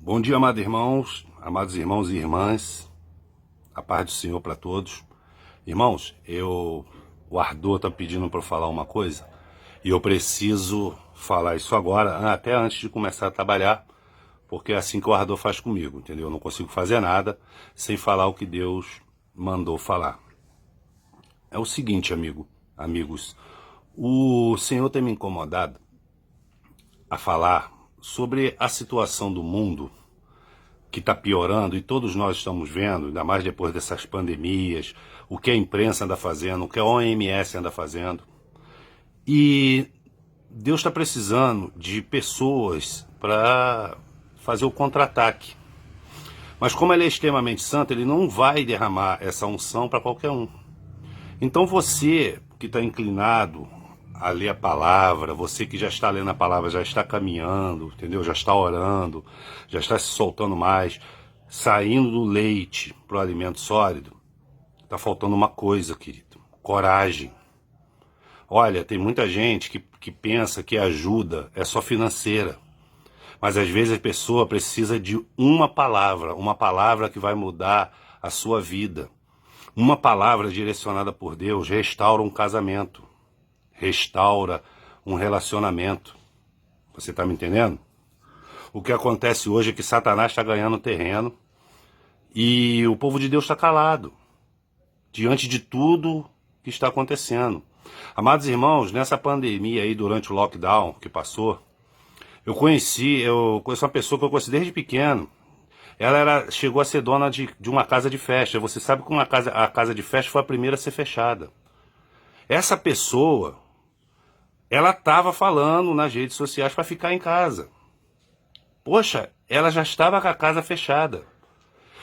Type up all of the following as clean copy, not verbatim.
Bom dia, amados irmãos e irmãs, a paz do Senhor para todos. Irmãos, o Ardor está pedindo para eu falar uma coisa e eu preciso falar isso agora, até antes de começar a trabalhar, porque é assim que o Ardor faz comigo, entendeu? Eu não consigo fazer nada sem falar o que Deus mandou falar. É o seguinte, amigos, o Senhor tem me incomodado a falar sobre a situação do mundo que está piorando, e todos nós estamos vendo, ainda mais depois dessas pandemias, o que a imprensa anda fazendo, o que a OMS anda fazendo. E Deus está precisando de pessoas para fazer o contra-ataque. Mas como ele é extremamente santo, ele não vai derramar essa unção para qualquer um. Então você que está inclinado a ler a palavra, você que já está lendo a palavra, já está caminhando, entendeu? Já está orando, já está se soltando mais, saindo do leite para o alimento sólido, está faltando uma coisa, querido: coragem. Olha, tem muita gente que pensa que ajuda é só financeira, mas às vezes a pessoa precisa de uma palavra que vai mudar a sua vida. Uma palavra direcionada por Deus restaura um casamento, restaura um relacionamento. Você está me entendendo? O que acontece hoje é que Satanás está ganhando terreno e o povo de Deus está calado diante de tudo que está acontecendo. Amados irmãos, nessa pandemia aí, durante o lockdown que passou, eu conheço uma pessoa que eu conheci desde pequeno. Ela chegou a ser dona de uma casa de festa. Você sabe que a casa de festa foi a primeira a ser fechada. Essa pessoa, ela estava falando nas redes sociais para ficar em casa. Poxa, ela já estava com a casa fechada.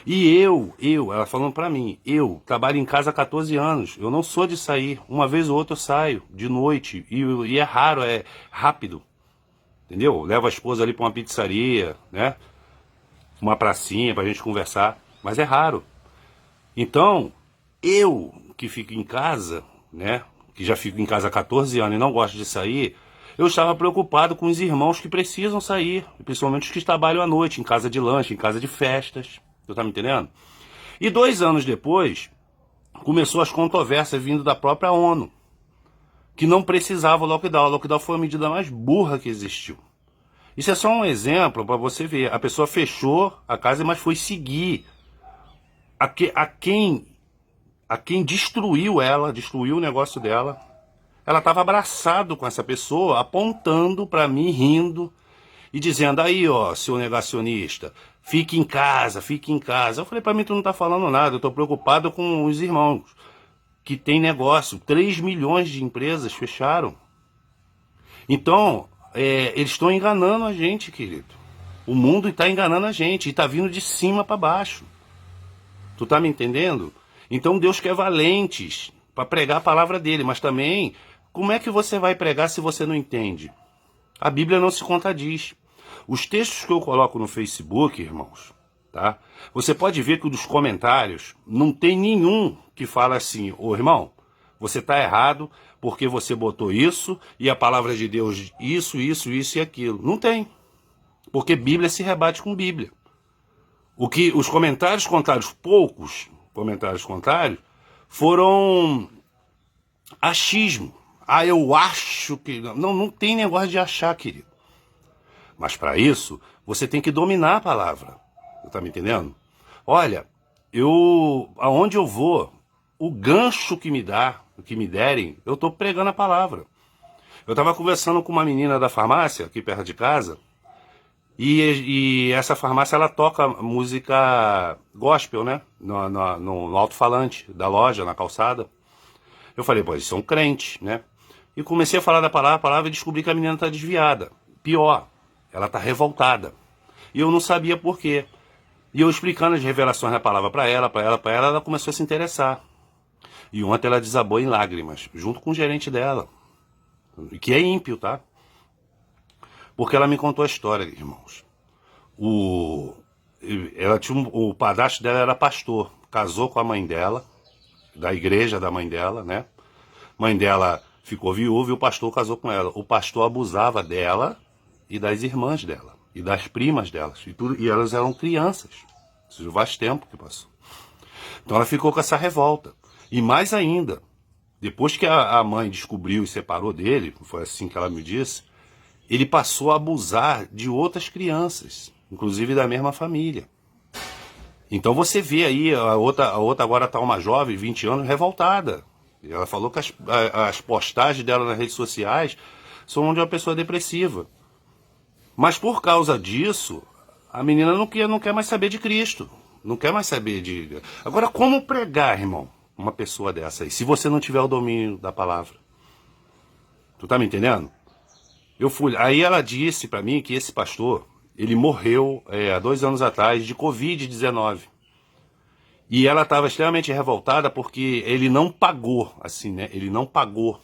E ela falando para mim, eu trabalho em casa há 14 anos, eu não sou de sair. Uma vez ou outra eu saio, de noite, e é raro, é rápido. Entendeu? Levo a esposa ali para uma pizzaria, né? Uma pracinha pra gente conversar, mas é raro. Então, eu que fico em casa, né, que já fico em casa há 14 anos e não gosto de sair, eu estava preocupado com os irmãos que precisam sair, principalmente os que trabalham à noite, em casa de lanche, em casa de festas. Você tá me entendendo? E 2 anos depois, começou as controvérsias vindo da própria ONU, que não precisava o lockdown. O lockdown foi a medida mais burra que existiu. Isso é só um exemplo para você ver. A pessoa fechou a casa, mas foi seguir a quem destruiu ela, destruiu o negócio dela. Ela estava abraçado com essa pessoa, apontando para mim, rindo e dizendo: aí, ó, seu negacionista, fique em casa, fique em casa. Eu falei: para mim tu não tá falando nada, eu estou preocupado com os irmãos que tem negócio. 3 milhões de empresas fecharam. Então, eles estão enganando a gente, querido. O mundo está enganando a gente e está vindo de cima para baixo. Tu tá me entendendo? Então Deus quer valentes para pregar a palavra dele, mas também, como é que você vai pregar se você não entende? A Bíblia não se contradiz. Os textos que eu coloco no Facebook, irmãos, tá? Você pode ver que dos comentários não tem nenhum que fala assim: ô irmão, você está errado porque você botou isso e a palavra de Deus isso e aquilo. Não tem. Porque Bíblia se rebate com Bíblia. Os comentários contrários, poucos comentários contrários, foram achismo. Ah, eu acho que... Não tem negócio de achar, querido. Mas para isso, você tem que dominar a palavra. Você tá me entendendo? Olha, aonde eu vou, o gancho que me derem, eu tô pregando a palavra. Eu tava conversando com uma menina da farmácia, aqui perto de casa, e essa farmácia, ela toca música gospel, né? No alto-falante da loja, na calçada. Eu falei: pô, eles são crentes, né? E comecei a falar da palavra e descobri que a menina tá desviada. Pior, ela tá revoltada. E eu não sabia por quê. E eu explicando as revelações da palavra para ela, ela começou a se interessar. E ontem ela desabou em lágrimas, junto com o gerente dela, que é ímpio, tá? Porque ela me contou a história, irmãos. O padrasto dela era pastor, casou com a mãe dela, da igreja da mãe dela, né? Mãe dela ficou viúva e o pastor casou com ela. O pastor abusava dela e das irmãs dela. e das primas delas. E elas eram crianças. Isso faz tempo que passou. Então ela ficou com essa revolta. E mais ainda, depois que a mãe descobriu e separou dele, foi assim que ela me disse, ele passou a abusar de outras crianças, inclusive da mesma família. Então você vê aí, a outra agora está uma jovem, 20 anos, revoltada. Ela falou que as postagens dela nas redes sociais são de uma pessoa depressiva. Mas por causa disso, a menina não quer mais saber de Cristo. Não quer mais saber de... Agora, como pregar, irmão, uma pessoa dessa aí, se você não tiver o domínio da palavra? Tu tá me entendendo? Aí ela disse pra mim que esse pastor, ele morreu há 2 anos atrás de Covid-19. E ela estava extremamente revoltada porque ele não pagou, assim, né? Ele não pagou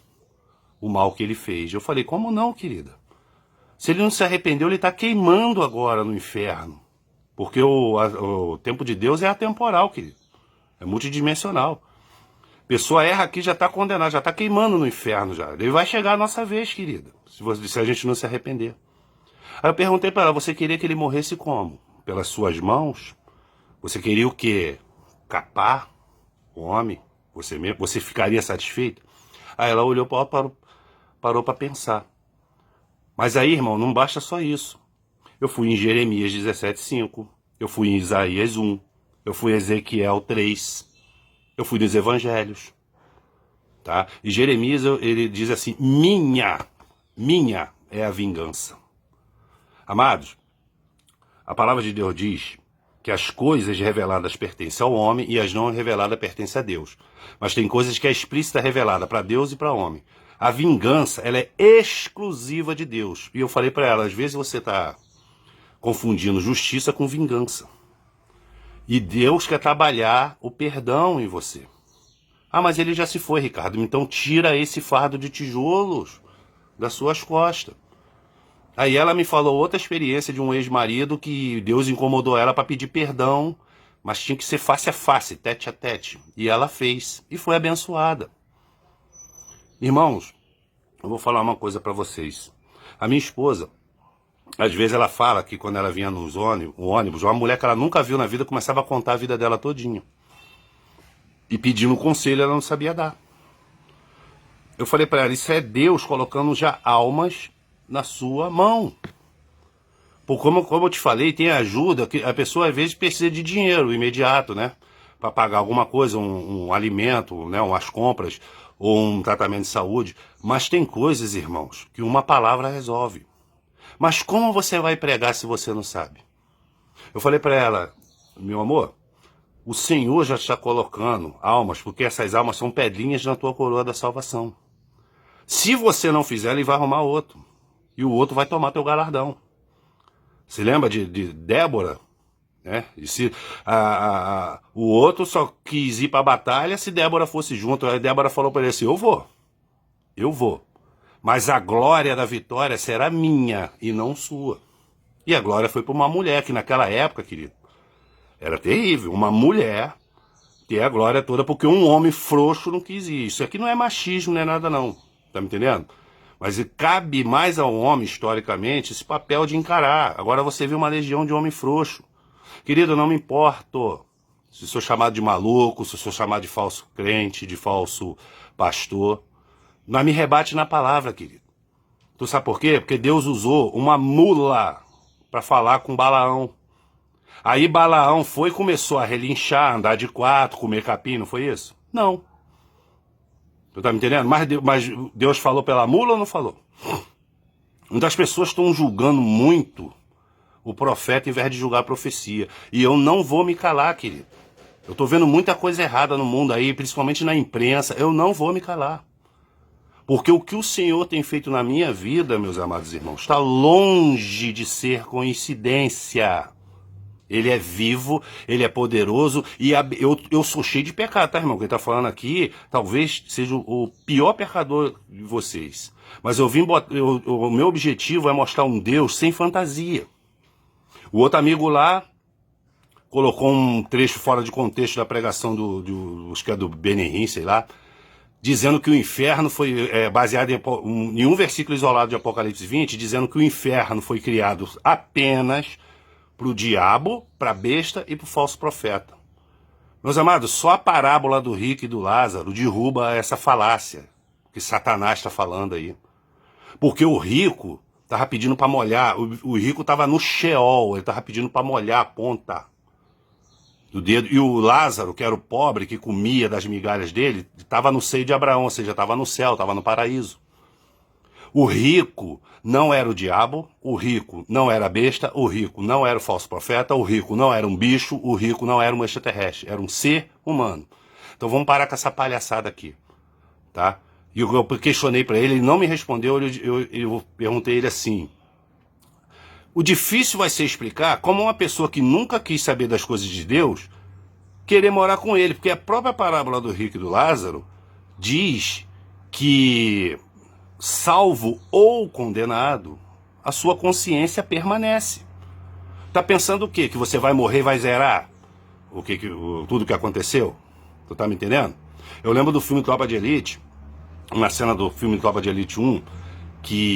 o mal que ele fez. Eu falei, como não, querida? Se ele não se arrependeu, ele está queimando agora no inferno. Porque o tempo de Deus é atemporal, querido. É multidimensional. Pessoa erra aqui, já está condenada, já está queimando no inferno já. Ele vai chegar a nossa vez, querida, se a gente não se arrepender. Aí eu perguntei para ela, você queria que ele morresse como? Pelas suas mãos? Você queria o quê? Capar o homem? Você ficaria satisfeito? Aí ela olhou, parou para pensar. Mas aí, irmão, não basta só isso. Eu fui em Jeremias 17:5, eu fui em Isaías 1, eu fui em Ezequiel 3, eu fui nos evangelhos. Tá? E Jeremias, ele diz assim, minha é a vingança. Amados, a palavra de Deus diz que as coisas reveladas pertencem ao homem e as não reveladas pertencem a Deus. Mas tem coisas que é explícita revelada para Deus e para o homem. A vingança, ela é exclusiva de Deus. E eu falei para ela, às vezes você está confundindo justiça com vingança. E Deus quer trabalhar o perdão em você. Ah, mas ele já se foi, Ricardo. Então tira esse fardo de tijolos das suas costas. Aí ela me falou outra experiência de um ex-marido que Deus incomodou ela para pedir perdão, mas tinha que ser face a face, tete a tete. E ela fez e foi abençoada. Irmãos, eu vou falar uma coisa para vocês. A minha esposa, às vezes ela fala que quando ela vinha no ônibus, uma mulher que ela nunca viu na vida começava a contar a vida dela todinha. E pedindo um conselho, ela não sabia dar. Eu falei para ela, isso é Deus colocando já almas na sua mão. Por como eu te falei, tem ajuda, que a pessoa às vezes precisa de dinheiro imediato, né? Para pagar alguma coisa, um alimento, né? Umas compras, ou um tratamento de saúde. Mas tem coisas, irmãos, que uma palavra resolve. Mas como você vai pregar se você não sabe? Eu falei para ela, meu amor, o Senhor já está colocando almas, porque essas almas são pedrinhas na tua coroa da salvação. Se você não fizer, ele vai arrumar outro. E o outro vai tomar teu galardão. Se lembra de Débora? Né? E se o outro só quis ir para a batalha se Débora fosse junto. Aí Débora falou para ele assim, eu vou. Mas a glória da vitória será minha e não sua. E a glória foi para uma mulher, que naquela época, querido, era terrível. Uma mulher ter a glória toda porque um homem frouxo não quis ir. Isso aqui não é machismo, não é nada não. Tá me entendendo? Mas cabe mais ao homem, historicamente, esse papel de encarar. Agora você vê uma legião de homem frouxo. Querido, eu não me importo se sou chamado de maluco, se sou chamado de falso crente, de falso pastor. Mas me rebate na palavra, querido. Tu sabe por quê? Porque Deus usou uma mula para falar com Balaão. Aí Balaão foi e começou a relinchar, andar de 4, comer capim, não foi isso? Não. Tu tá me entendendo? Mas Deus falou pela mula ou não falou? Muitas pessoas estão julgando muito o profeta em vez de julgar a profecia. E eu não vou me calar, querido. Eu tô vendo muita coisa errada no mundo aí, principalmente na imprensa. Eu não vou me calar. Porque o que o Senhor tem feito na minha vida, meus amados irmãos, está longe de ser coincidência. Ele é vivo, ele é poderoso e eu sou cheio de pecado, tá, irmão? Quem tá falando aqui talvez seja o pior pecador de vocês. Mas o meu objetivo é mostrar um Deus sem fantasia. O outro amigo lá colocou um trecho fora de contexto da pregação acho que é do Benihim, sei lá, dizendo que o inferno foi baseado em um versículo isolado de Apocalipse 20, dizendo que o inferno foi criado apenas para o diabo, para a besta e para o falso profeta. Meus amados, só a parábola do rico e do Lázaro derruba essa falácia que Satanás está falando aí. Porque o rico estava pedindo para molhar, o rico estava no Sheol, ele estava pedindo para molhar a ponta do dedo. E o Lázaro, que era o pobre, que comia das migalhas dele, estava no seio de Abraão, ou seja, estava no céu, estava no paraíso. O rico não era o diabo, o rico não era a besta, o rico não era o falso profeta, o rico não era um bicho, o rico não era um extraterrestre, era um ser humano. Então vamos parar com essa palhaçada aqui, tá? E eu questionei para ele, ele não me respondeu, eu perguntei ele assim: o difícil vai ser explicar como uma pessoa que nunca quis saber das coisas de Deus querer morar com ele, porque a própria parábola do rico e do Lázaro diz que, salvo ou condenado, a sua consciência permanece. Tá pensando o quê? Que você vai morrer e vai zerar tudo que aconteceu? Tu tá me entendendo? Eu lembro do filme Tropa de Elite, uma cena do filme Tropa de Elite 1, que